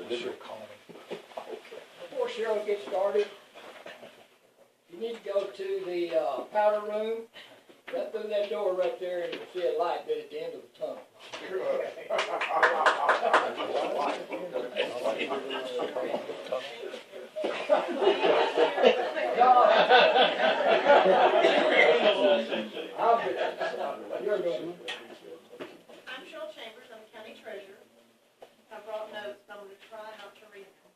Before Cheryl gets started, you need to go to the powder room, right through that door right there, and you'll see a light there at the end of the tunnel. You're going. I'm Cheryl Chambers, I'm county treasurer. I brought notes, but I'm going to try not to read them.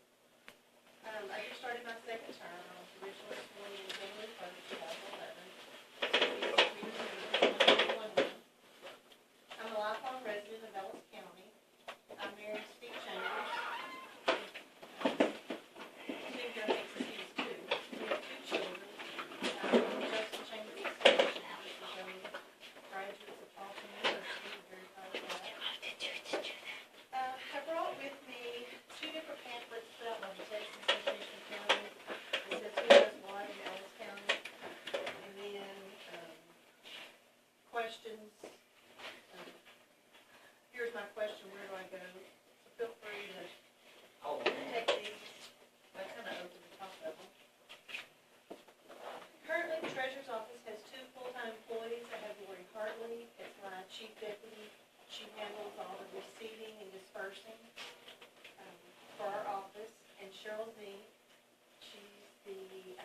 I just started my second term. I was originally sworn in January 1st, 2011. I'm a lifelong resident of Ellis County. I married Steve Chambers. Steve here makes his too. We have 2 children. Justin Chambers is graduates of Boston University. I'm very proud of that. I brought with me 2 different pamphlets about my Texas Association of Counties. It says who does what in Ellis County, and then questions. Here's my question: where do I go? So feel free to take these. I kind of open the top of them. Currently, the treasurer's office has 2 full-time employees. I have Lori Hartley as my chief deputy. She handles all the receiving and dispersing for our office, and Cheryl Z. She's the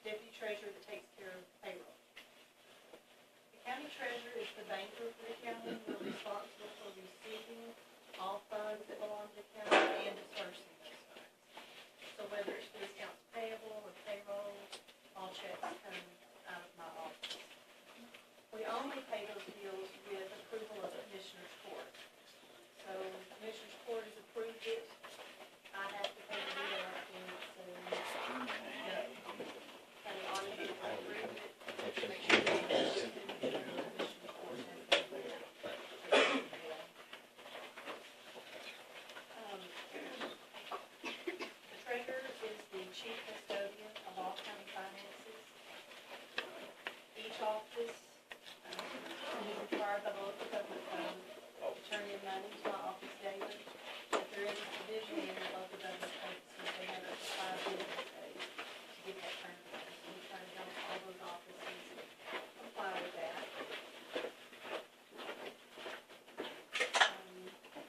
deputy treasurer that takes care of payroll. The county treasurer is the banker for the county. We're responsible for receiving all funds that belong to the county and dispersing those funds. So whether it's for accounts payable or payroll, all checks come out of my office. We only pay those bills with approval of the Commissioner's Court. So the Commissioner's Court has approved it. I have to pay the bill when it says no. County auditor has approved it. Make sure that the Commissioner's Court has approved it. The treasurer is the chief custodian of all county finances. Each office is required by the local government code to turn in money to my office daily. If there is a provision in the local government code that says they have up to 5 business days to get that turned in. So we try to help all those offices comply with that.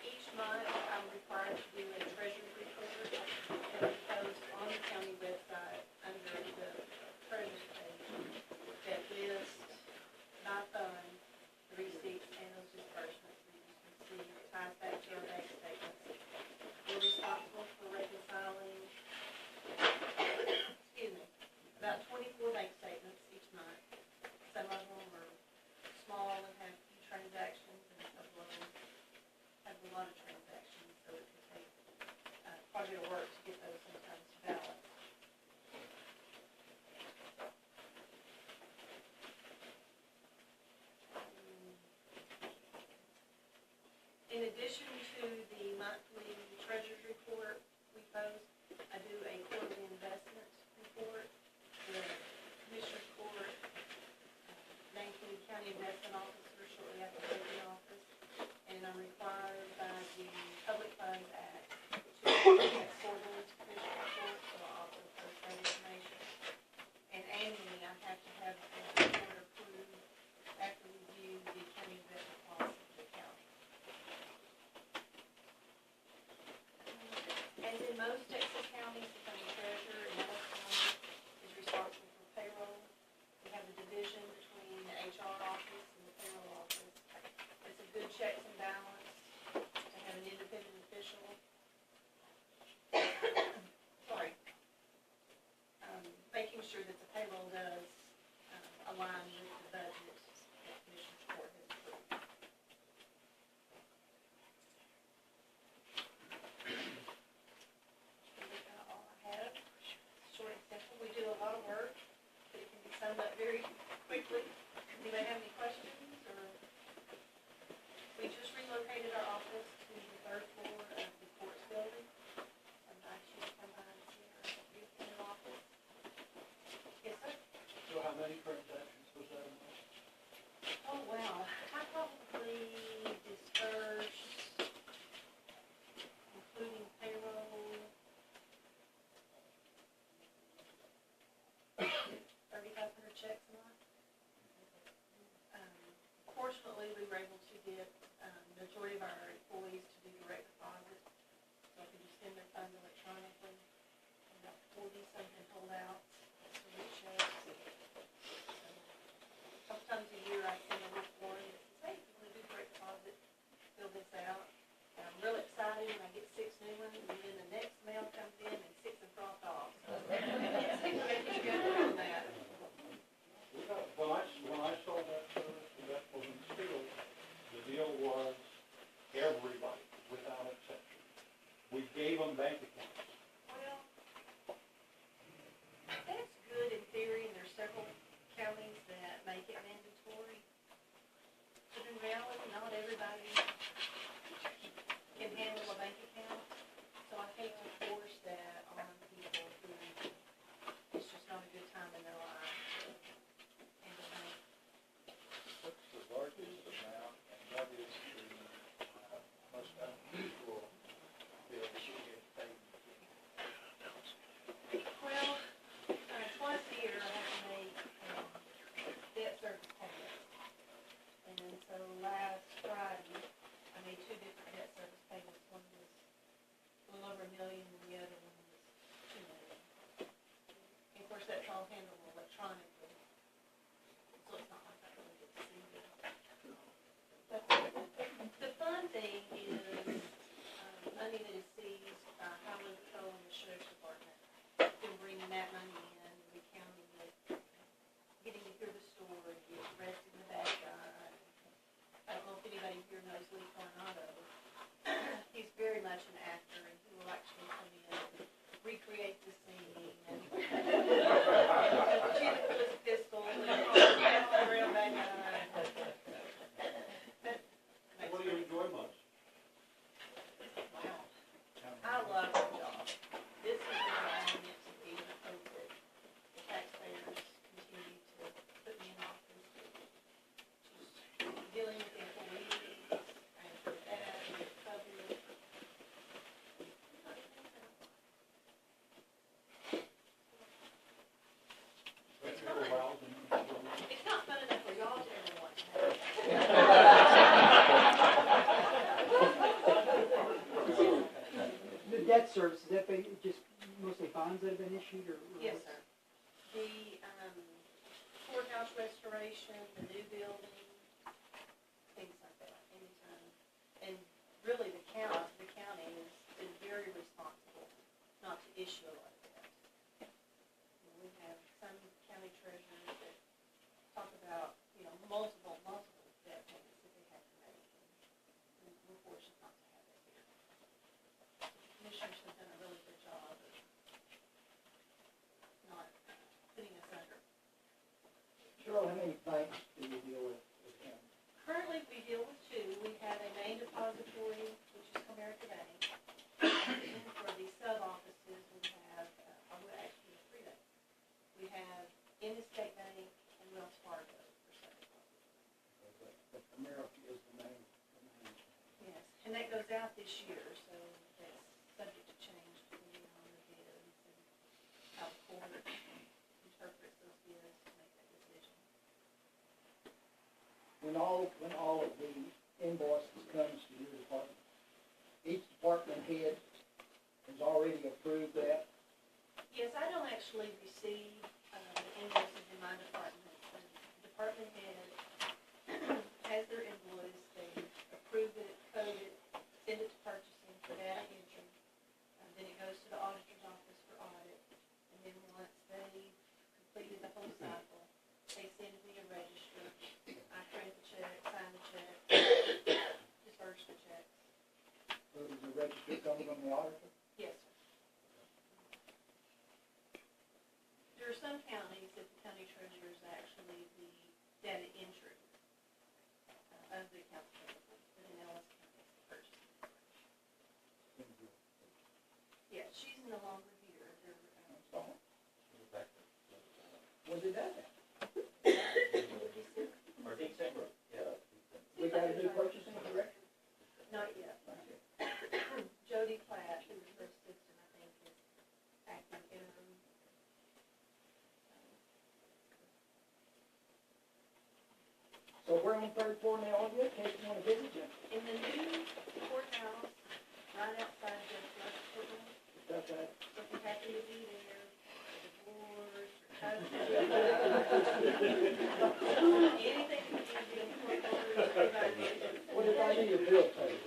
Each month I'm required to do a treasury report that is posted on the county website under the treasury page that lists by fund the receipts and those disbursements that you can see. It ties back to our bank statements. We're responsible for reconciling, about 24 bank statements each month. Some of them are small and have few transactions, and a couple of them have a lot of transactions, so it can take quite a bit of work to get those sometimes balanced. In addition to the monthly treasurer's report we post, I do a quarterly investment report. The Commissioner's Court named the county investment officer shortly after taking office, and I'm required by the Public Funds Act to get quarterly to Commissioner's Court, so I also post that information. And annually, I have to have the board approved after review the county investment policy for the county. As in most Texas counties, the county treasurer in Ellis County is responsible for payroll. We have a division between the HR office and the payroll office. It's a good checks and balance to have an independent official. Making sure that the payroll does align with the budget that the Commissioner's Court has approved. debt service, is that just mostly bonds that have been issued, or? Yes, sir. The, courthouse restoration, the new building, things like that, anytime. And really, the county is very responsible not to issue a lot of debt. We have some county treasurers that talk about, multiple debt payments that they have to make. And we're fortunate not to have that here. The commissioners have done a really good job of not putting us under. Cheryl, how many banks do you deal with him? Currently, we deal with two. We have a main depository, which is Comerica Bank. And for the sub-offices, we have, actually, three banks. We have Interstate Bank and Wells Fargo for sub-offices. But America is the main. Yes, and that goes out this year, so that's subject to change depending on the bids and how the court interprets those bids to make that decision. When all of the invoices comes to your department, each department head has already approved that. Yes, I don't actually receive the invoices in my department. The department head has their invoice, they approve it, code it, send it to purchasing for data entry. Then it goes to the auditor's office for audit. And then once they completed the whole cycle, they send me a register. I print the check, sign the check, disperse the checks. So does the register come from the auditor? Yes, sir. There are some counties that the county treasurer is actually the data entry of the accounts payable, but in Ellis County, it's the purchasing. Yeah, she's no longer here. Was it that? December. We got a new purchasing director? Not yet. Jody Platt, who is her assistant, I think, is acting interim. So we're on the third floor now, in case you want to visit you. In the new courthouse, right outside Judge Luck's courtroom, That's right. if you happen to be there, the board, anything you need to be in the courtroom, What if I need a bill paid?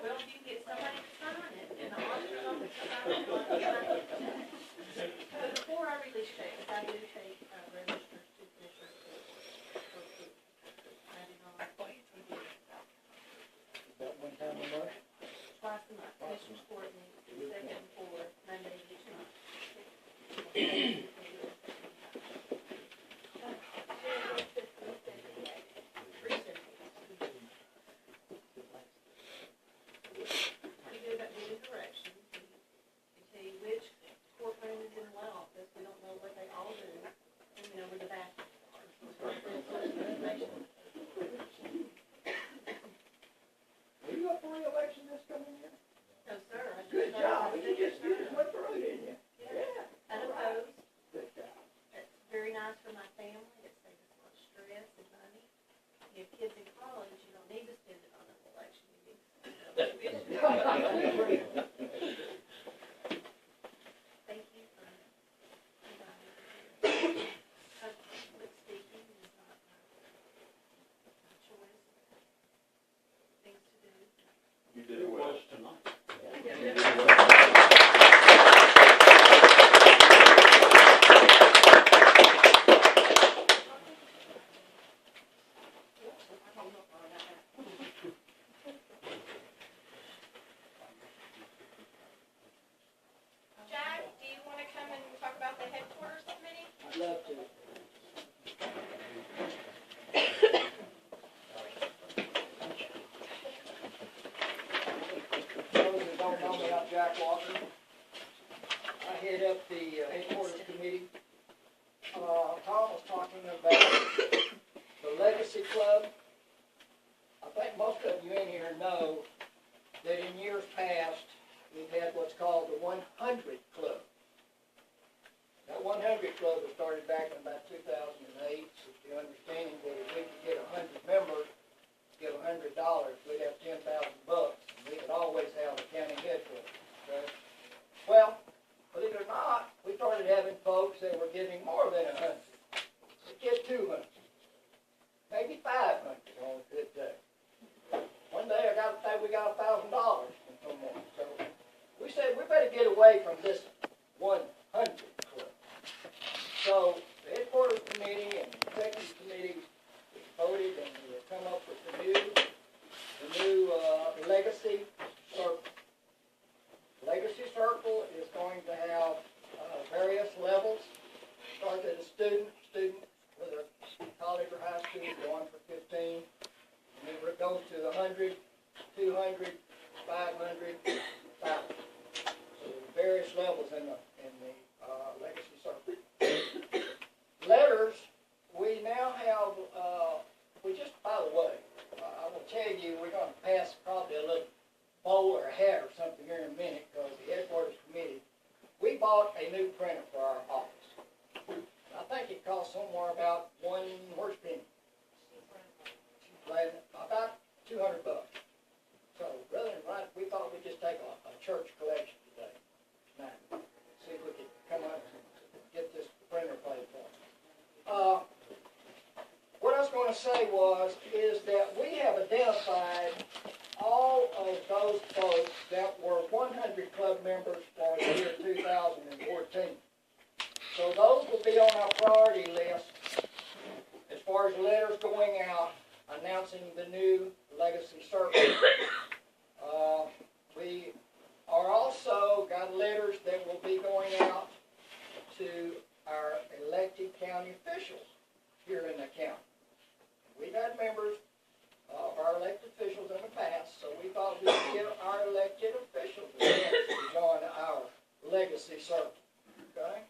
well, if you can get somebody to sign it, and the auditor's office to sign it, I'll sign it. But before I release checks, I do take registers to commissioners for approval. I do not do it. About one time a month? Twice a month, commissioners court meets the second and fourth Monday of each month. We do directions. We tell you which courtroom is in what office. We don't know what they all do. And we know where the bathrooms are. Are you up for re-election this coming year? No, sir. Good job. You just went through, didn't you? Yeah. Unopposed. Good job. That's very nice for my family. It saves us a lot of stress and money. You have kids in college, you don't need to spend it on an election. You need to spend it on tuition. Thank you for inviting me. Public speaking is not my choice. Things to do. You did well tonight. Jack, do you want to come and talk about the headquarters committee? I'd love to. Those that don't know me, I'm Jack Walker. I head up the headquarters committee. Tom was talking about the Legacy Club. I think most of you in here know that in years past, we've had what's called the 100 Club. That 100 Club was started back in about 2008, with the understanding that if we could get 100 members, give $100, we'd have $10,000 bucks. We could away from this 100 club. So the headquarters committee and the executive committee voted and we have come up with the new legacy circle. Legacy circle is going to have various levels. Starts at a student with a college or high school going for 15, and then it goes to 100, 200, 500, 1,000. So various levels in the legacy circle. Letters, we now have. We just, by the way, I will tell you, we're going to pass probably a little bowl or a hat or something here in a minute, because the headquarters committee, we bought a new printer for our office. I think it cost somewhere about where's Penny? About $200. So rather than right, we thought we'd just take a church collection today. Now, see if we could come up and get this printer paid for. What I was going to say is that we have identified all of those folks that were 100 club members for the year 2014. So those will be on our priority list as far as letters going out announcing the new legacy circle. We are also got letters that will be going out to our elected county officials here in the county. We've had members of our elected officials in the past, so we thought we could get our elected officials to join our legacy circle. Okay?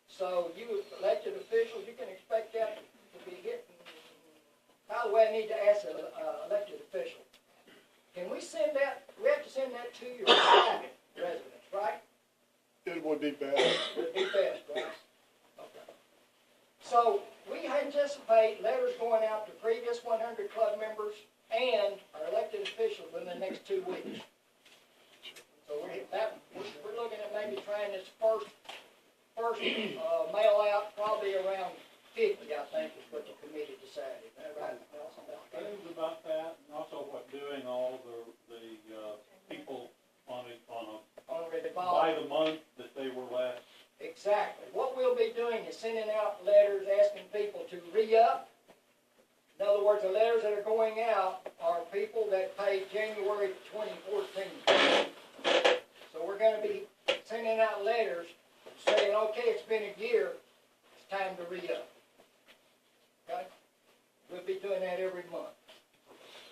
So you elected officials, you can expect that to be getting. By the way, I need to ask the elected official. Can we send that? We have to send that to your private residence, right? It would be best. It would be best, right? Okay. So we anticipate letters going out to previous 100 club members and our elected officials in the next 2 weeks. So we're looking at maybe trying this first mail out probably around 50, I think, is what the committee decided. Is that right? Things about that, and also what doing all the people on by the month that they were last. Exactly. What we'll be doing is sending out letters asking people to re-up. In other words, the letters that are going out are people that paid January 2014. So we're going to be sending out letters saying, okay, it's been a year, it's time to re-up. Okay? We'll be doing that every month.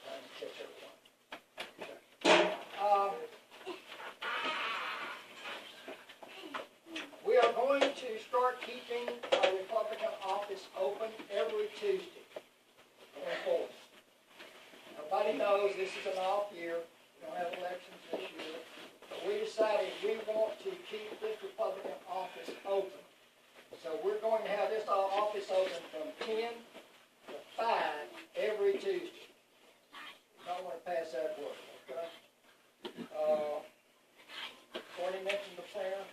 Trying to catch everyone. We are going to start keeping our Republican office open every Tuesday going forward. Everybody knows this is an off year. We don't have elections this year. But we decided we want to keep this Republican office open. So we're going to have this office open from 10 to 5 every Tuesday. Don't want to pass that word, okay? Already mentioned the prayer.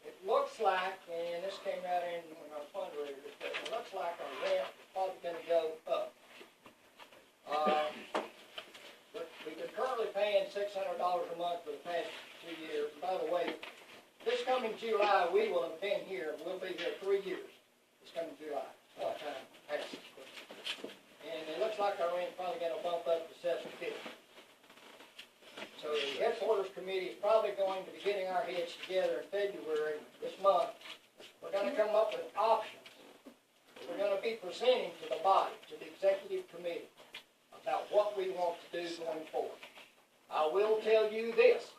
It looks like, and this came out in our fundraiser discussion, it looks like our rent is probably going to go up. But we've been currently paying $600 a month for the past 2 years. By the way, this coming July, we will have been here. We'll be here 3 years. This coming July. What time passes? And it looks like our rent's probably going to bump up to $750. So the headquarters committee is probably going to be getting our heads together in February this month. We're going to come up with options. We're going to be presenting to the body, to the executive committee, about what we want to do going forward. I will tell you this.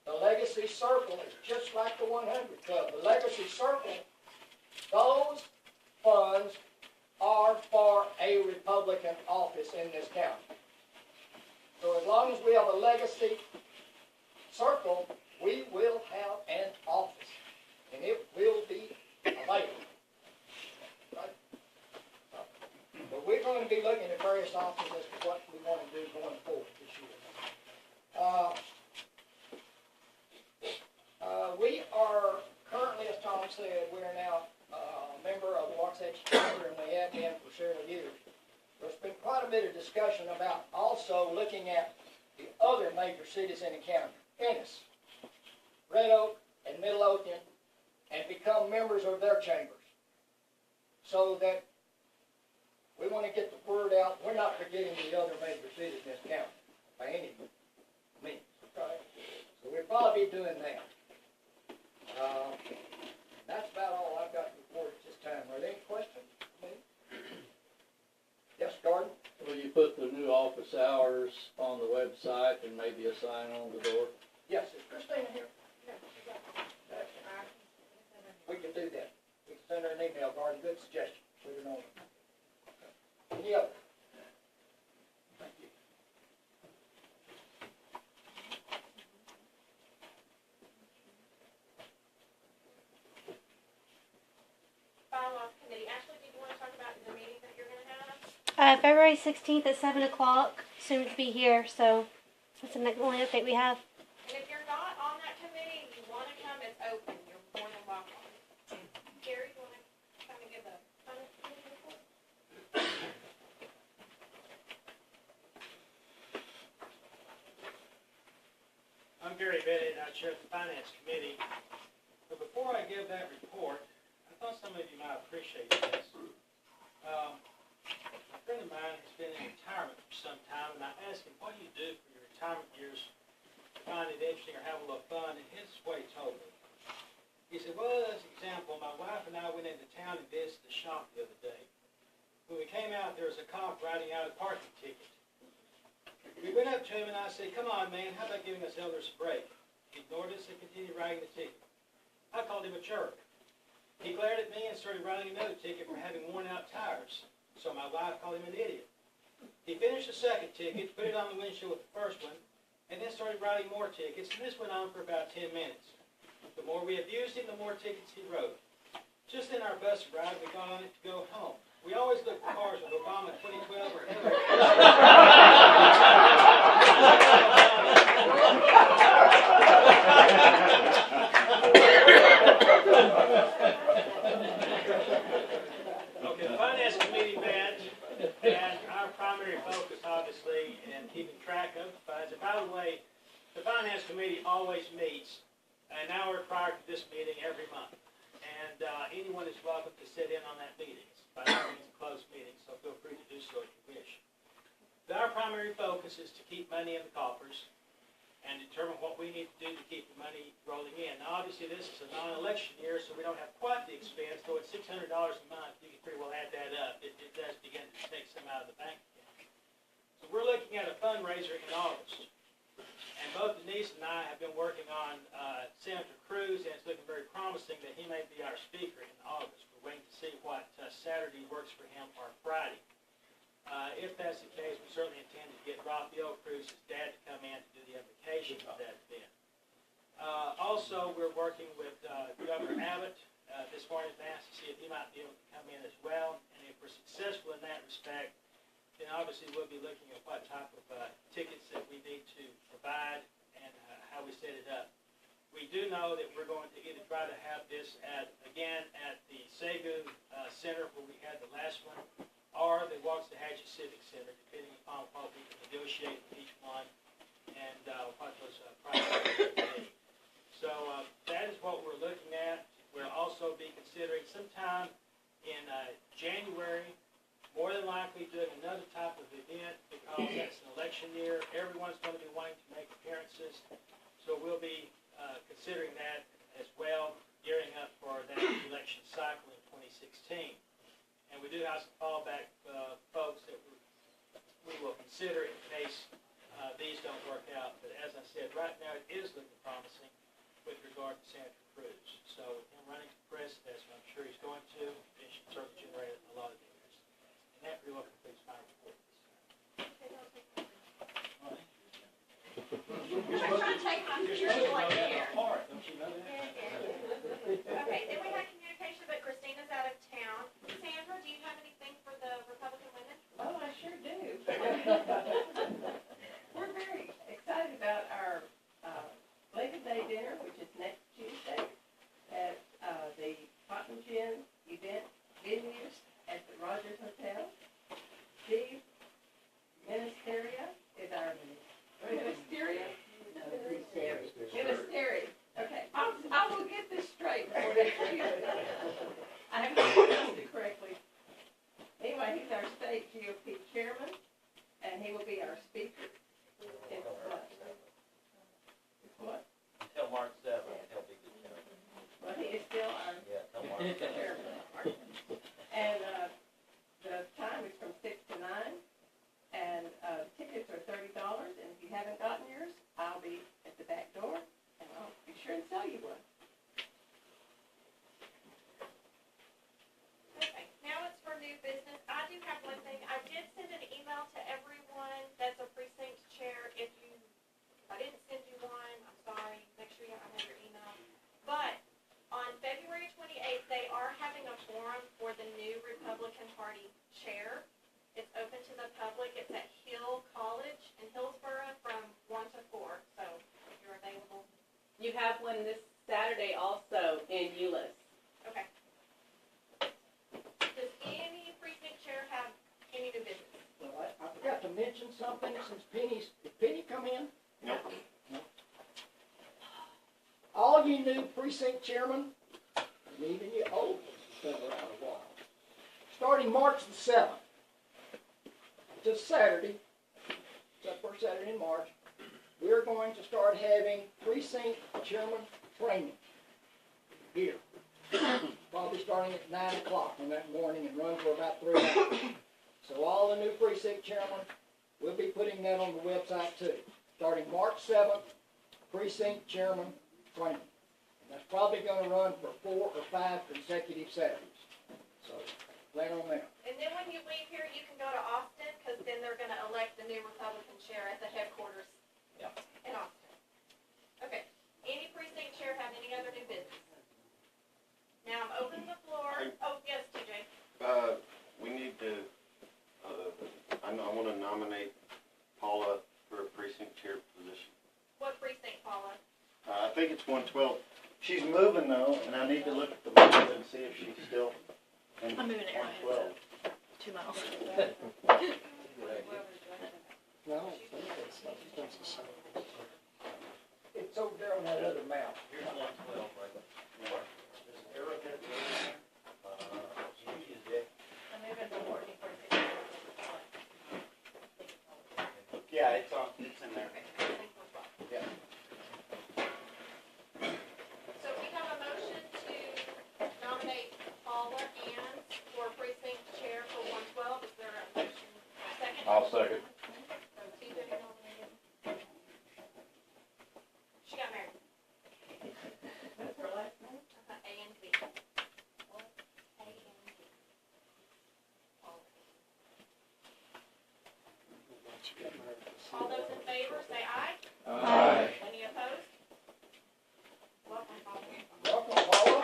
The Legacy Circle is just like the 100 Club. The Legacy Circle, those funds are for a Republican office in this county. So as long as we have a Legacy Circle, we will have an office, and it will be available. Right? But we're going to be looking at various options as to what we want to do going forward this year. We are currently, as Tom said, we are now a member of the Waxahachie Chamber, and we have been for several years. There's been quite a bit of discussion about also looking at the other major cities in the county, Ennis, Red Oak, and Midlothian, and become members of their chambers. So that we want to get the word out. We're not forgetting the other major cities in this county by any means. Okay? So we'll probably be doing that. That's about all I've got to report at this time. Are there any questions? Yes, Gordon? Will you put the new office hours on the website and maybe a sign on the door? Yes, is Christina here? We can do that. We can send her an email, Gordon. Good suggestion. Put it on. Any other? Thank you. Bylaws committee. Ashley, did you want to talk about the meeting that you're gonna have? February 16th at 7 o'clock, soon to be here, so that's the only update we have. And if you're not on that committee and you wanna come, it's open. You're more than welcome. Gary, you wanna come and give a finance committee report? I'm Gary Bennett, and I chair the Finance Committee. But before I give that report, I thought some of you might appreciate this. A friend of mine has been in retirement for some time, and I asked him, what do you do for your retirement years to find it interesting or have a little fun? And here's what he told me. He said, well, as an example, my wife and I went into town and visited the shop the other day. When we came out, there was a cop writing out a parking ticket. We went up to him and I said, come on, man, how about giving us elders a break? He ignored us and continued writing the ticket. I called him a jerk. He glared at me and started writing another ticket for having worn out tires. So my wife called him an idiot. He finished the second ticket, put it on the windshield with the first one, and then started writing more tickets, and this went on for about 10 minutes. The more we abused him, the more tickets he wrote. Just in our bus ride, we got on it to go home. We always look for cars with Obama 2012 or Hillary. Okay, the Finance Committee met, and our primary focus, obviously, in keeping track of the funds. And by the way, the Finance Committee always meets an hour prior to this meeting every month. And anyone is welcome to sit in on that meeting. It's by no means a closed meeting, so feel free to do so if you wish. But our primary focus is to keep money in the coffers and determine what we need to do to keep the money rolling in. Now, obviously, this is a non-election year, so we don't have quite the expense. So at $600 a month, you can pretty well add that up. It does begin to take some out of the bank account. So we're looking at a fundraiser in August. And both Denise and I have been working on Senator Cruz, and it's looking very promising that he may be our speaker in August. We're waiting to see what Saturday works for him or Friday. If that's the case, we certainly intend to get Rafael Cruz's dad to come in to do the invocation for that event. Also, we're working with Governor Abbott this morning in advance to see if he might be able to come in as well. And if we're successful in that respect, then obviously we'll be looking at what type of tickets that we need to provide and how we set it up. We do know that we're going to either try to have this again at the Segu Center where we had the last one, or the Waxahachie Civic Center, depending upon what we can negotiate with each one and what those prices will be. So that is what we're looking at. We'll also be considering sometime in January, more than likely doing another type of event because that's an election year. Everyone's going to be wanting to make appearances. So we'll be considering that as well, gearing up for that election cycle in 2016. And we do have some fallback folks that we will consider in case these don't work out. But as I said, right now it is looking promising with regard to Senator Cruz. So with him running for president, as I'm sure he's going to, it should certainly generate a lot of interest. And that pretty well completes my report this time. I'm trying to take my picture like here. Okay, then we had communication, but Christina's out of town. Sandra, do you have anything for the Republican women? Oh, I sure do. We're very excited about our Labor Day dinner, which is next Tuesday at the Cotton Gin event venues at the Rogers Hotel. Steve Ministeria is our Day also in Euless. Okay. Does any precinct chair have any new business? Well, I forgot to mention something since did Penny come in? No. All you new precinct chairmen, and even you old ones, been around a while. Starting March the 7th, just Saturday, it's that first Saturday in March, we're going to start having precinct chairman training here. Probably starting at 9 o'clock on that morning and run for about 3 hours. So all the new precinct chairmen, we'll be putting that on the website too. Starting March 7th, precinct chairman training. And that's probably gonna run for 4 or 5 consecutive Saturdays. So, plan on that. And then when you leave here, you can go to Austin, because then they're gonna elect the new Republican chair at the headquarters in Austin. Okay, any precinct chair have any other new business? Now I'm opening the floor. Oh, yes, TJ. We need to, I want to nominate Paula for a precinct chair position. What precinct, Paula? I think it's 112. She's moving though, and I need to look at the map and see if she's still in I'm moving to 112. 2 miles. No, it's over there on that other map. Here's 112 right there. This arrow head, she is it. I'm moving to 1446. Yeah, it's in there. Yeah. So we have a motion to nominate Paula Ann for precinct chair for 112. Is there a motion? Second? I'll second. So TJ nominated. She got married. What's her last name? A-N-D. A-N-D. All those in favor, say aye. Aye. Any opposed? Welcome, Paula. Welcome, Paula.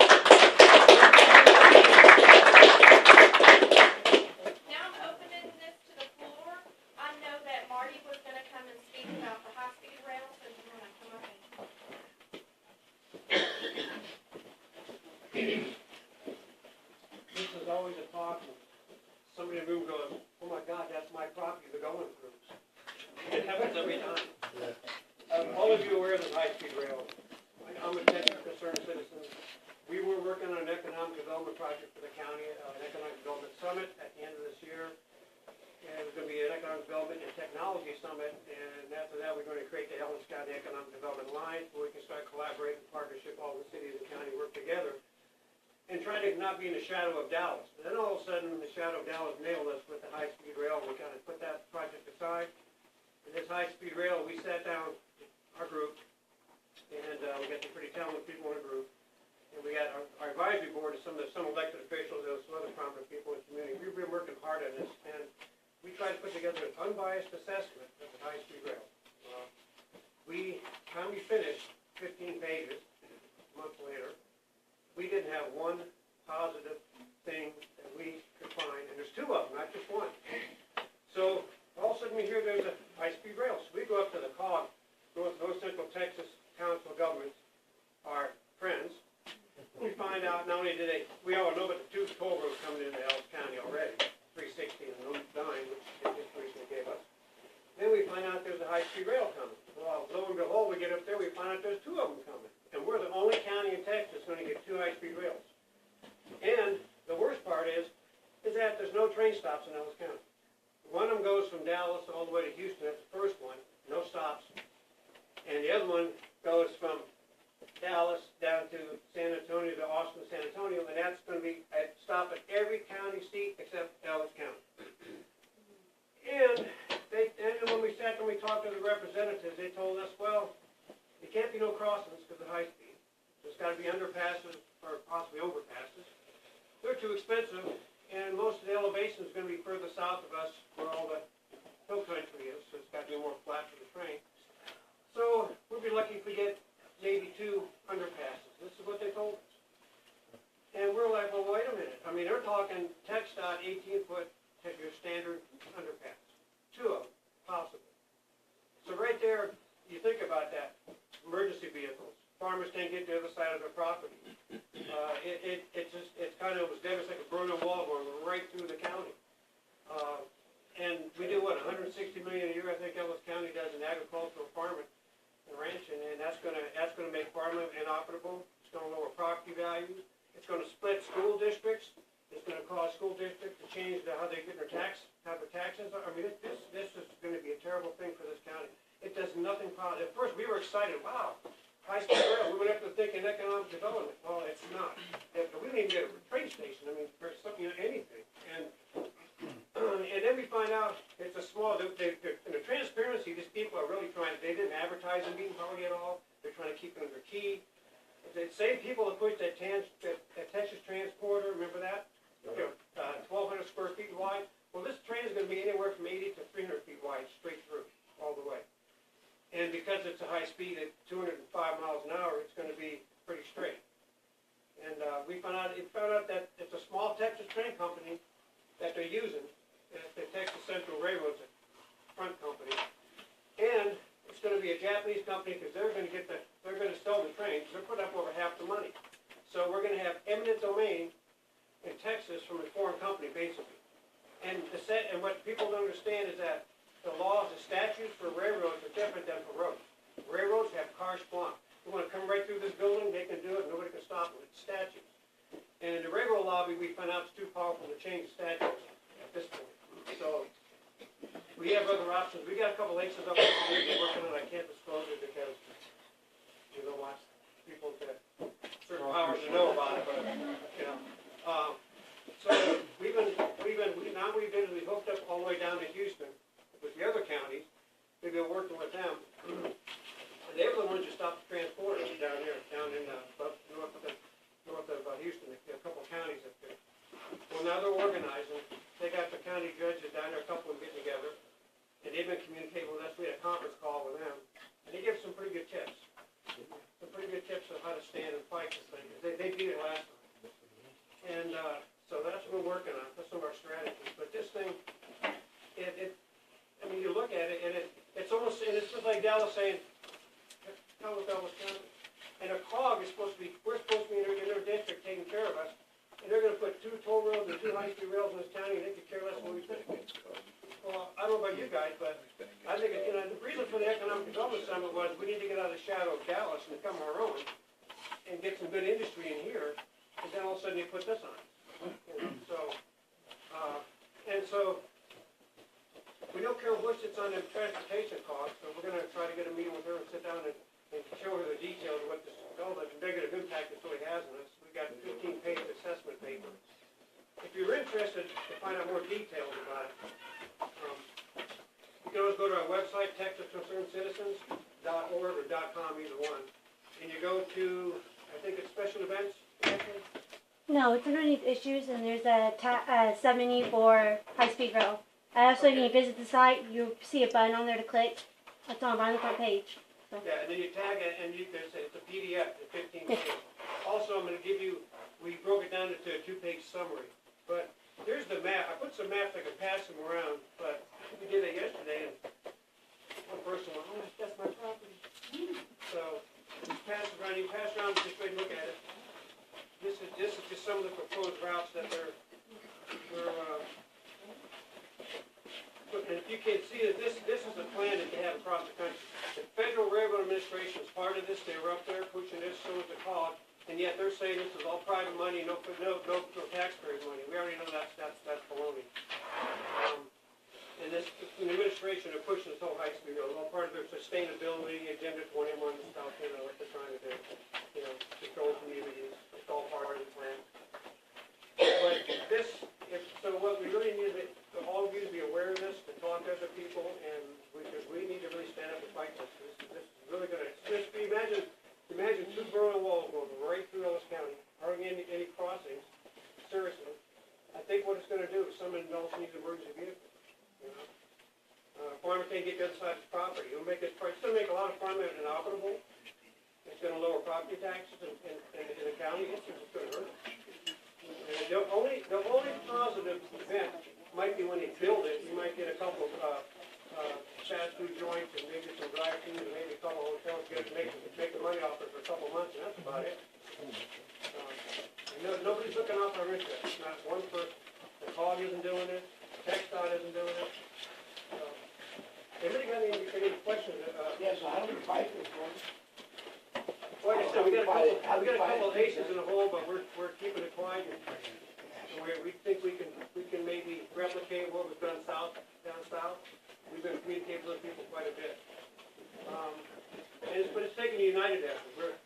Now I'm opening this to the floor. I know that Marty was gonna come and speak about the high-speed rail, so you wanna come up and. This is always a talk, and somebody in the room goes, oh my God, that's my property they're going through. It happens every time. All of you are aware of the high-speed rail. I'm a technically concerned citizen. We were working on an economic development project for the county, an economic development summit at the end of this year. And it was going to be an economic development and technology summit, and after that, we're going to create the Ellis County Economic Development Line, where we can start collaborating, partnership, all the cities and county work together, and try to not be in the shadow of Dallas. And then all of a sudden, the shadow of Dallas nailed us with the high-speed rail, and we kind of put that project aside. And this high-speed rail, we sat down, our group, and we got some pretty talented people in the group, and we got our advisory board, and some elected officials, and some other prominent people in the community. We've been working hard on this, and we tried to put together an unbiased assessment of the high-speed rail. Time we finished, 15 pages, a month later, we didn't have one positive thing that we could find, and there's 2 of them, not just one. So all of a sudden we hear there's a high-speed rail. So we go up to the COG, North Central Texas Council of Governments, our friends. We find out not only we all know about the 2 toll roads coming into Ellis County already, 360 and 9, which they just recently gave us. Then we find out there's a high-speed rail coming. Well, lo and behold, we get up there, we find out there's 2 of them coming. And we're the only county in Texas going to get 2 high-speed rails. And the worst part is that there's no train stops in Ellis County. One of them goes from Dallas all the way to Houston, that's the first one, no stops. And the other one goes from Dallas down to San Antonio, to Austin, San Antonio, and that's going to be a stop at every county seat except Ellis County. And when we sat and we talked to the representatives, they told us, well, there can't be no crossings because of high speed. There's got to be underpasses or possibly overpasses. They're too expensive, and most of the elevation is going to be further south of us where all the hill country is, so it's got to be more flat for the train. So we'll be lucky if we get maybe 2 underpasses. This is what they told us. And we're like, well, wait a minute. I mean, they're talking TxDOT 18-foot, your standard underpass. 2 of them, possible. So right there, you think about that. Emergency vehicles, farmers can't get to the other side of their property. It's kind of, it was devastating, like a Berlin Wall going right through the county. And we do what, $160 million a year, I think Ellis County does in agricultural farming and ranching, and that's gonna make farming inoperable. It's gonna lower property values. It's gonna split school districts. It's gonna cause school districts to change how they get how their taxes are. I mean, this is gonna be a terrible thing for this county. It does nothing positive. At first, we were excited, wow, high-speed rail, we went up to thinking economic development. Well, it's not. We didn't even get a train station, I mean, for something, anything. And then we find out it's a small, in the transparency, these people are really trying, they didn't advertise the meeting hardly at all. They're trying to keep it under key. The same people that pushed that Texas transporter, remember that? 1,200 square feet wide. Well, this train is going to be anywhere from 80 to 300 feet wide, straight through, all the way. And because it's a high speed at 205 miles an hour, it's going to be pretty straight. And we found out that it's a small Texas train company that they're using, the Texas Central Railroad's a front company, and it's going to be a Japanese company because they're going to sell the trains. They're putting up over half the money. So we're going to have eminent domain in Texas from a foreign company, basically. And what people don't understand is that the laws, the statutes for railroads are different than for roads. Railroads have carte blanche. You want to come right through this building, they can do it, nobody can stop them. It's statutes. And in the railroad lobby, we found out it's too powerful to change the statutes at this point. So we have other options. We got a couple leases up there we're working on. I can't disclose it because you don't want people to certain powers to know about it, but you know. So we've hooked up all the way down to Houston with the other counties. We've been working with them. And they were the ones who stopped the transporters down here, down in north of Houston, a couple of counties up there. Well, now they're organizing. They got the county judges down there, a couple of them getting together, and they've been communicating with us. We had a conference call with them, and they give some pretty good tips. Some pretty good tips on how to stand and fight this thing. They beat it last time. And so that's what we're working on. That's some of our strategies. But this thing, I mean, you look at it, and it's almost, and it's just like Dallas saying, how was Dallas County? And a COG is supposed to be, we're supposed to be in their district taking care of us, and they're gonna put 2 toll roads and 2 high-speed rails in this county, and they could care less what we think. Well, I don't know about you guys, but I think, the reason for the Economic Development Summit was we need to get out of the shadow of Dallas and become our own, and get some good industry in here, and then all of a sudden you put this on. So we know Carol Bush sits on the transportation costs, so we're gonna try to get a meeting with her and sit down and show her the details of what this development, the negative impact it really has on us. We got a 15-page assessment paper. If you're interested to find out more details about it, you can always go to our website, TexasConcernedCitizens.org or .com, either one. And you go to, I think it's special events. No, it's underneath issues, and there's a sub-menu for high-speed rail. Also, when you visit the site, you'll see a button on there to click. It's on right on the front page. So. Yeah, and then you tag it, and it's a PDF, it's 15 pages. Also, I'm going to give you, we broke it down into a 2-page summary. But here's the map. I put some maps, I can pass them around, but we did it yesterday, and one person went, oh, that's my property. So, you pass it around, just go ahead and look at it. This is just some of the proposed routes that we're and if you can see that this is a plan that they have across the country. The Federal Railroad Administration is part of this. They were up there pushing this, so is the COG, and yet they're saying this is all private money, no taxpayers' money. We already know that's baloney. And this administration are pushing this whole high-speed rail, all part of their sustainability agenda 21 stuff, what they're trying to do, control communities. It's all part of the plan. But so what we really need is all of you to be aware of this, to talk to other people, and because we need to really stand up and fight this. This is really going to, imagine 2 Berlin walls going right through Ellis County, hardly any crossings. Seriously. I think what it's going to do is someone else needs an emergency vehicle. Farmer can't get the other side of his property. It's going to make a lot of farmland inoperable. It's going to lower property taxes in the county. It's going to hurt us. And the only positive event might be when they build it. You might get a couple of fast food joints and maybe some drive-throughs and maybe a couple hotels, make the money off it for a couple months, and that's about it. Nobody's looking out for our interests, not one person. The COG isn't doing it, TxDOT isn't doing it. Anybody got any questions? Yes, so how do we fight this one? Like I said, we got a couple of aces in the hole, but we're keeping it quiet. And we think we can maybe replicate what was done down south. We've been communicating with people quite a bit. But it's taking a united effort.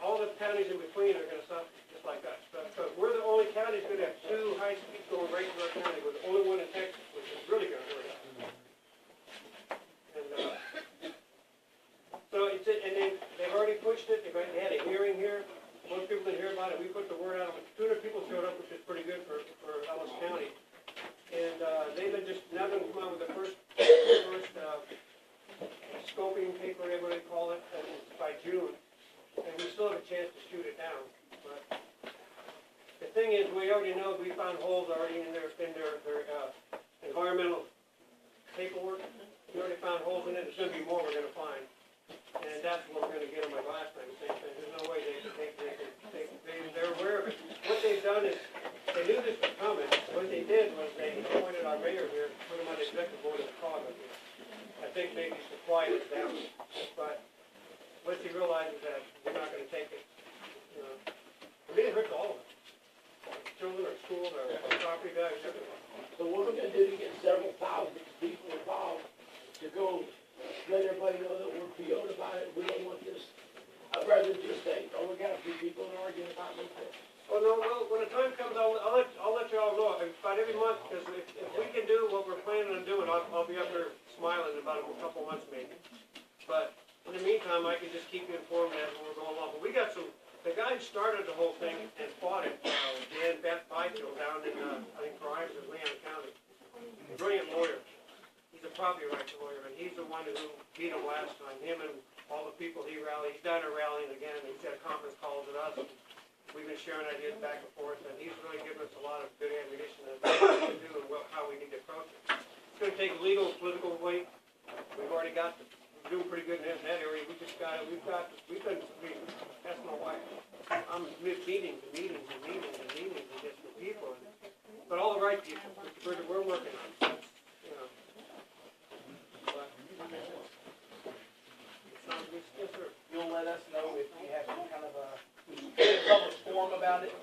All the counties in between are gonna suffer just like us. But we're the only county that's gonna have two high speeds going right through our county. We're the only one in Texas, which is really gonna hurt us. And then they've already pushed it. They had a hearing here. Most people didn't hear about it. We put the word out. 200 people showed up, which is pretty good for Ellis County. And they've been now going to come out with the first scoping paper, whatever they call it, by June. And we still have a chance to shoot it down. But the thing is, we already know we found holes already in their environmental paperwork. We already found holes in it. There's going to be more we're going to find. And that's what we're going to get on my last time. Same thing. There's no way they're aware of it. What they've done is, they knew this was coming. What they did was they appointed our mayor here, put him on the executive board of the COG up here. I think maybe to quiet it down. But once he realizes that we're not going to take it, I mean, it hurts all of us. Children, our schools, our property values, everything. So what we're gonna do to get several thousand people involved to go let everybody know that we're PO'd about it, we don't want this, I'd rather just say, we got a few people arguing about this. Well, no, when the time comes, I'll let you all know, about every month, because if we can do what we're planning on doing, I'll be up there smiling in about a couple months maybe. But in the meantime, I can just keep you informed as we're going along. But we got the guy who started the whole thing and fought it, Dan Byfield down in, I think, Grimes in Leon County. A brilliant lawyer. He's a property rights lawyer, and he's the one who beat him last time. Him and all the people he rallied. He's down there rallying again. He's got conference calls with us. We've been sharing ideas back and forth, and he's really given us a lot of good ammunition as to what to do and how we need to approach it. It's going to take legal, political weight. We've already got we're doing pretty good in that area. We've been, that's my wife. I'm meetings and meetings just with people. But all the right people, we're working on it. Yes, sir. You'll let us know if you have some kind of a public forum about it?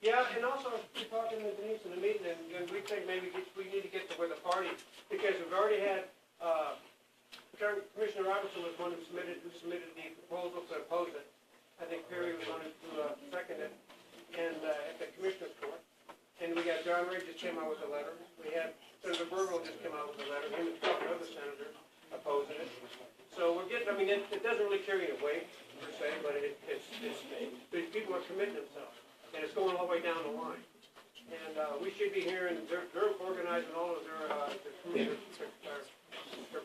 Yeah, and also, we're talking to Denise in the meeting, and we think maybe we need to get to where the party, because we've already had, Commissioner Robertson was one who submitted the proposal to oppose it. I think Perry was one who seconded it, and at the Commissioner's Court. And we got John Ray just came out with a letter. We had Senator Burwell just came out with a letter. Him and a couple other senators opposing it. So we're getting, it doesn't really carry any weight, per se, but people are committing themselves. And it's going all the way down the line. And we should be hearing, they're organizing all of their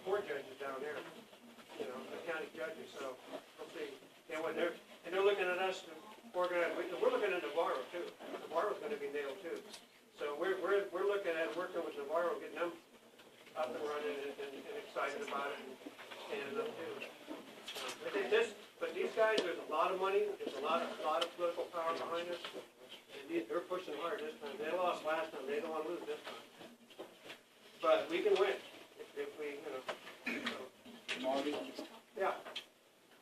court judges down there, the county judges, so we'll see. And they're looking at us to organize, we're looking at Navarro too. Navarro's gonna be nailed too. So we're looking at working with Navarro, getting them up and running and excited about it and up too. But these guys, there's a lot of money, there's a lot of political power behind us. They're pushing hard this time. They lost last time. They don't want to lose this time. But we can win if we, So. Marty, Yeah.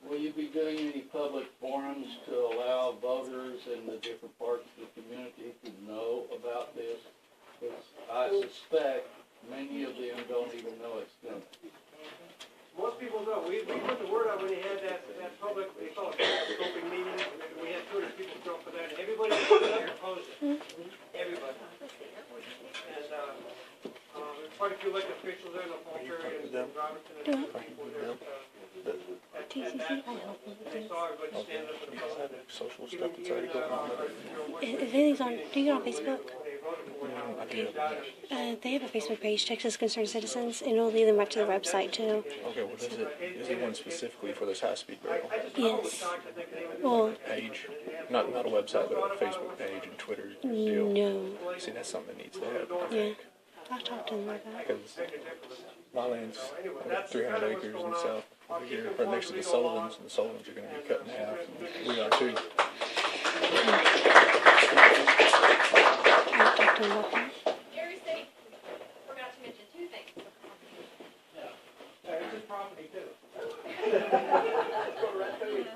will you be doing any public forums to allow voters in the different parts of the community to know about this? Because I suspect many of them don't even know it's coming. Most people know. We put the word out when they had that public, they call it scoping meeting. We had 200 people show up for that, and everybody opposed it. Everybody. And there's quite a few elected officials there, the Poultry and Robertson and other people there. They saw everybody stand up for the public. Social stuff that's already going on. If anything's on, do you get on Facebook? Okay. They have a Facebook page, Texas Concerned Citizens, and it'll lead them right to the website too. Okay, well, is it one specifically for this high-speed rail Yes. Well, page? Not a website, but a Facebook page and Twitter deal? no. See, that's something that needs to happen. Yeah. I'll talk to them about that. Because my land's So anyway, like that's 300 kinda what's acres going in on. south I'll over keep here, informed right next to as the we go along. Sullivans, and the Sullivans are going to be cut in half. good We are too. I'll talk to them about that. Gary said he forgot to mention two things. It's his property too.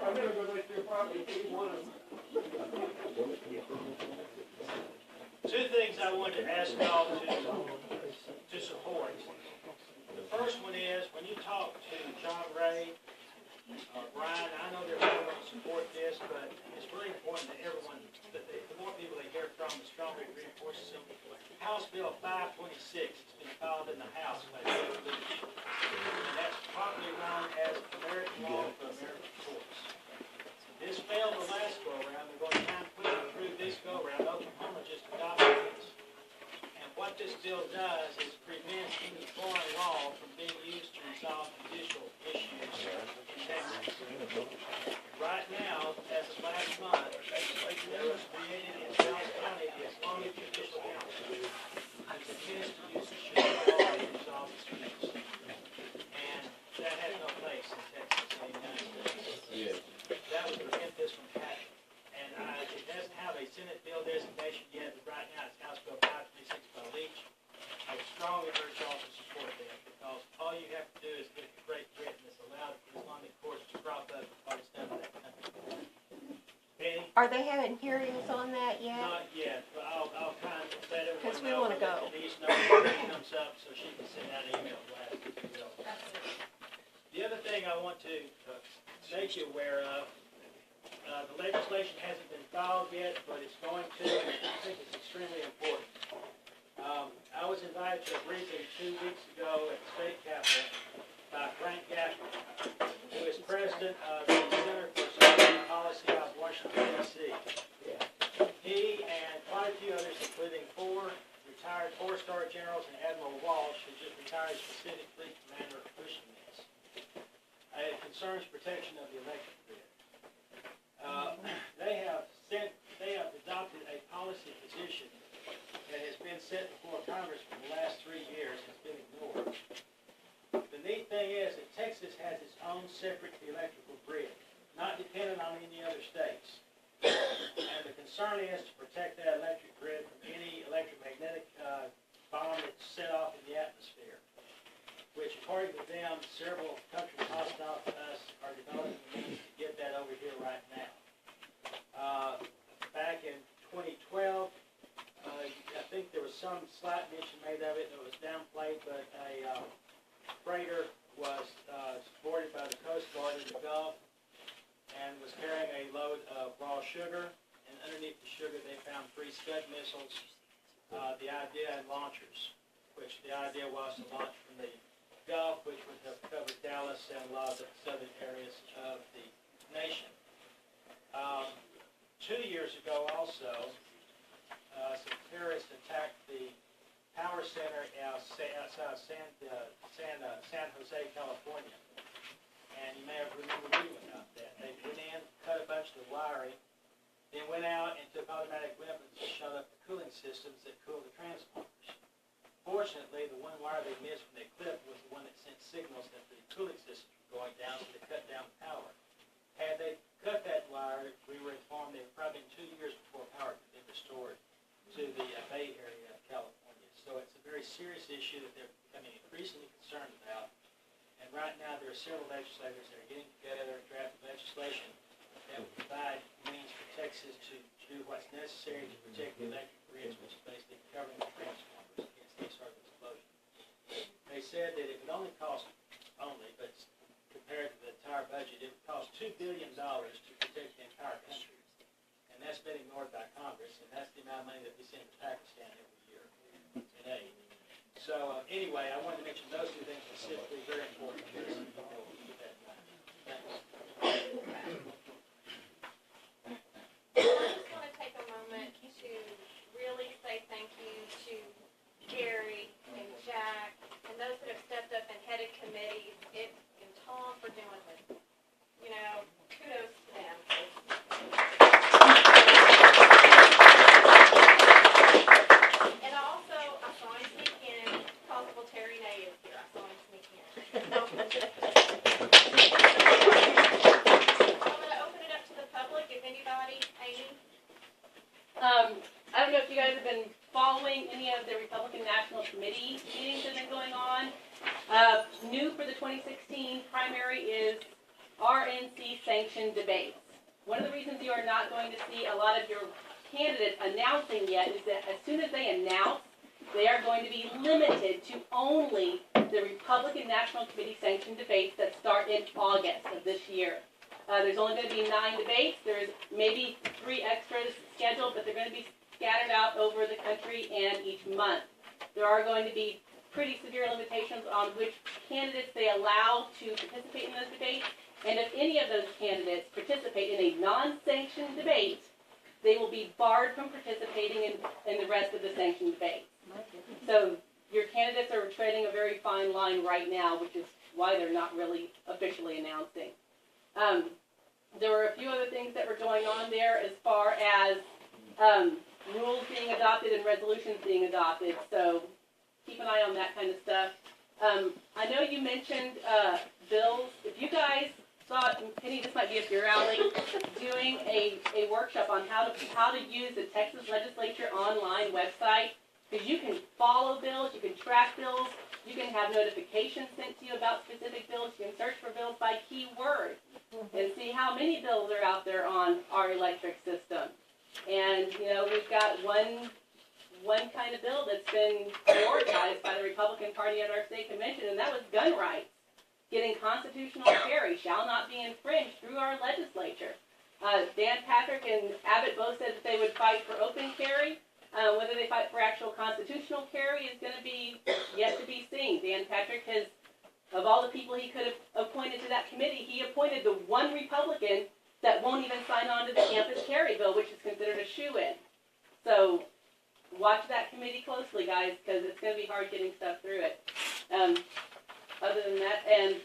I'm gonna go right through your property, see one of them. Two things I wanted to ask y'all to support. The first one is, when you talk to John Ray, Brian, I know they're going to support this, but it's really important that everyone, that the more people they hear from, the stronger it reinforces them. House Bill 526 has been filed in the House by Cheryl. And that's properly known as American Law for American Courts. This failed the last go-around. They're going to try and put it through this go-around. Oklahoma just adopted this. And what this bill does is prevents any foreign law from being used to resolve judicial issues in Texas. Right now, as of last month, there was created in Dallas County the Islamic Judicial Council, which intends to use the Sharia law to resolve disputes. And that has no place in Texas in the United States. Yes. That would prevent this from happening. And it doesn't have a Senate bill designation yet, but right now it's House Bill 526 by Leach. I would strongly urge y'all to support that, because all you have to do is get a Great Britain that's allowed the Islamic courts to crop up what it's done to that country. Penny? Are they having hearings on that yet? Not yet, but I'll try and let everyone know. 'Cause we wanna go. Let Denise know when it comes up, so she can send out an email blast if you will. The other thing I want to make you aware of, the legislation hasn't been filed yet, but it's going to, and I think it's extremely important. I was invited to a briefing 2 weeks ago at the state capitol by Frank Gaffney, who is president of the Center for Security Policy out of Washington, D.C. He and quite a few others, including 4 retired 4-star generals and Admiral Walsh, who just retired as Pacific Fleet Commander, are pushing this. It concerns protection of the electric grid. They have adopted a policy position that has been set before Congress for the last 3 years. It's been ignored. The neat thing is that Texas has its own separate electrical grid, not dependent on any other states. And the concern is to protect that electric grid from any electromagnetic bomb that's set off in the atmosphere, which, according to them, several countries hostile to us are developing the means to get that over here right now. Back in 2012, I think there was some slight mention made of it, and it was downplayed, but a freighter was boarded by the Coast Guard in the Gulf and was carrying a load of raw sugar, and underneath the sugar they found 3 Scud missiles, the idea and launchers, which the idea was to launch from the Gulf, which would have covered Dallas and a lot of the southern areas of the nation. 2 years ago also, some terrorists attacked the power center outside of San Jose, California. And you may have remembered reading about that. They went in, cut a bunch of the wiring, then went out and took automatic weapons to shut up the cooling systems that cool the transformers. Fortunately, the one wire they missed when they clipped was the one that sent signals that the cooling systems were going down, so they cut down the power. Had they cut that wire, we were informed they were probably 2 years before power could be restored to the Bay Area of California. So it's a very serious issue that they're becoming increasingly concerned about. And right now, there are several legislators that are getting together and drafting legislation that will provide means for Texas to do what's necessary to protect the electric grids, which is basically covering the transformers against these sort of explosions. They said that it would only cost, but compared to the entire budget, it would cost $2 billion to protect the entire country. And that's been ignored by Congress, and that's the amount of money that we send to Pakistan every year in aid. So anyway, I wanted to mention those 2 things specifically, very important to us. Keep that in mind. Thanks. I just want to take a moment to really say thank you to Gary and Jack and those that have stepped up and headed committees, and Tom for doing this. You know, kudos to them. And also, I saw him sneak in gonna open it up to the public, if anybody, Amy? I don't know if you guys have been following any of the Republican National Committee meetings that have been going on. New for the 2016 primary is RNC sanctioned debates. One of the reasons you are not going to see a lot of your candidates announcing yet is that as soon as they announce, they are going to be limited to only the Republican National Committee sanctioned debates that start in August of this year. There's only going to be 9 debates. There's maybe 3 extras scheduled, but they're going to be scattered out over the country and each month. There are going to be pretty severe limitations on which candidates they allow to participate in those debates. And if any of those candidates participate in a non-sanctioned debate, they will be barred from participating in the rest of the sanctioned debates. So your candidates are treading a very fine line right now, which is why they're not really officially announcing. There were a few other things that were going on there as far as rules being adopted and resolutions being adopted. So keep an eye on that kind of stuff. I know you mentioned bills. If you guys thought, Penny, this might be up your alley, doing a workshop on how to use the Texas Legislature online website, because you can follow bills, you can track bills, you can have notifications sent to you about specific bills, you can search for bills by keyword, and see how many bills are out there on our electric system. And, you know, we've got one kind of bill that's been prioritized by the Republican Party at our state convention, and that was gun rights. Getting constitutional carry shall not be infringed through our legislature. Dan Patrick and Abbott both said that they would fight for open carry. Whether they fight for actual constitutional carry is going to be yet to be seen. Dan Patrick has, of all the people he could have appointed to that committee, he appointed the one Republican that won't even sign on to the campus carry bill, which is considered a shoo-in. So watch that committee closely, guys, because it's going to be hard getting stuff through it. Other than that, and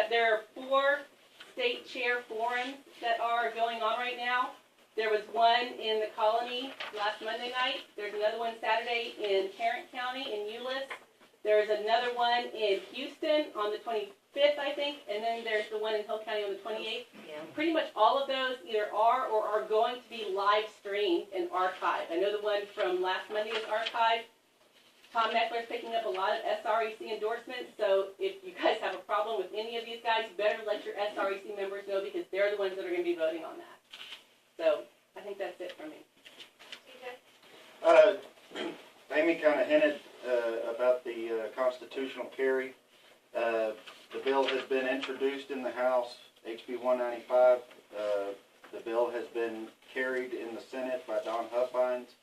there are 4 state chair forums that are going on right now. There was one in the Colony last Monday night. There's another one Saturday in Tarrant County in Euless. There's another one in Houston on the 25th, I think, and then there's the one in Hill County on the 28th. Yeah. Pretty much all of those either are or are going to be live streamed and archived. I know the one from last Monday is archived. Tom Meckler's picking up a lot of SREC endorsements, so if you guys have a problem with any of these guys, you better let your SREC members know, because they're the ones that are going to be voting on that. So I think that's it for me. Amy kind of hinted about the constitutional carry. The bill has been introduced in the House, HB 195. The bill has been carried in the Senate by Don Huffines.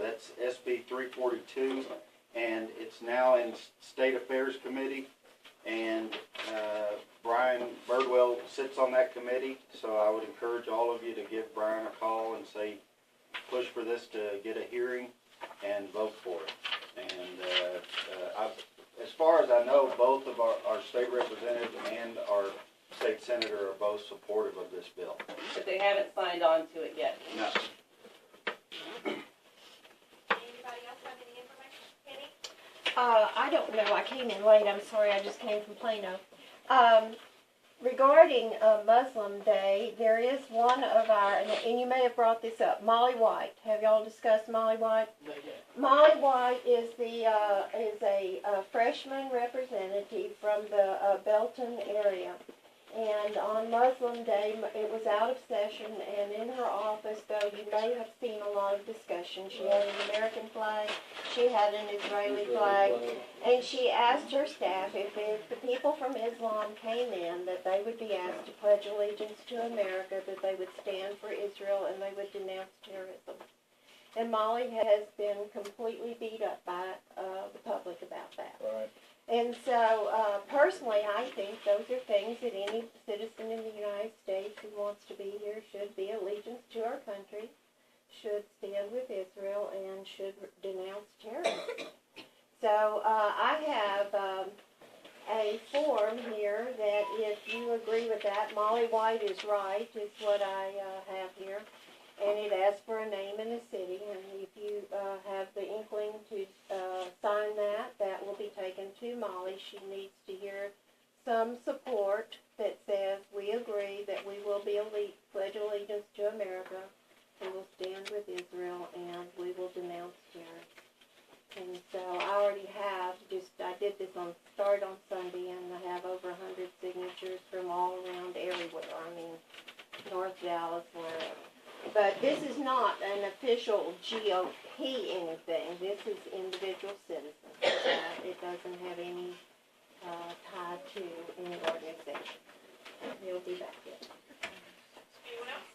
That's SB 342, and it's now in State Affairs Committee, and Brian Birdwell sits on that committee, so I would encourage all of you to give Brian a call and say, push for this to get a hearing and vote for it. And as far as I know, both of our state representative and our state senator are both supportive of this bill. But they haven't signed on to it yet. No. I don't know, I came in late, I'm sorry, I just came from Plano. Regarding Muslim Day, there is one of our, and you may have brought this up, Molly White. Have y'all discussed Molly White? Molly White is a freshman representative from the Belton area. And on Muslim Day, it was out of session, and in her office, though, you may have seen a lot of discussion. She had an American flag, she had an Israeli flag, and she asked her staff if the people from Islam came in, that they would be asked to pledge allegiance to America, that they would stand for Israel, and they would denounce terrorism. And Molly has been completely beat up by the public about that. Right. And so, personally, I think those are things that any citizen in the United States who wants to be here should be allegiance to our country, should stand with Israel, and should denounce terrorism. So, I have a form here that if you agree with that, Molly White is right, is what I have here. And it asks for a name and a city, and if you have the inkling to sign that, that will be taken to Molly. She needs to hear some support that says we agree that we will pledge allegiance to America, we will stand with Israel, and we will denounce terror. And so I already have, I did this started on Sunday, and I have over 100 signatures from all around everywhere. I mean, North Dallas, wherever. But this is not an official GOP anything. This is individual citizens. It doesn't have any tie to any organization. He'll be back here. Anyone else?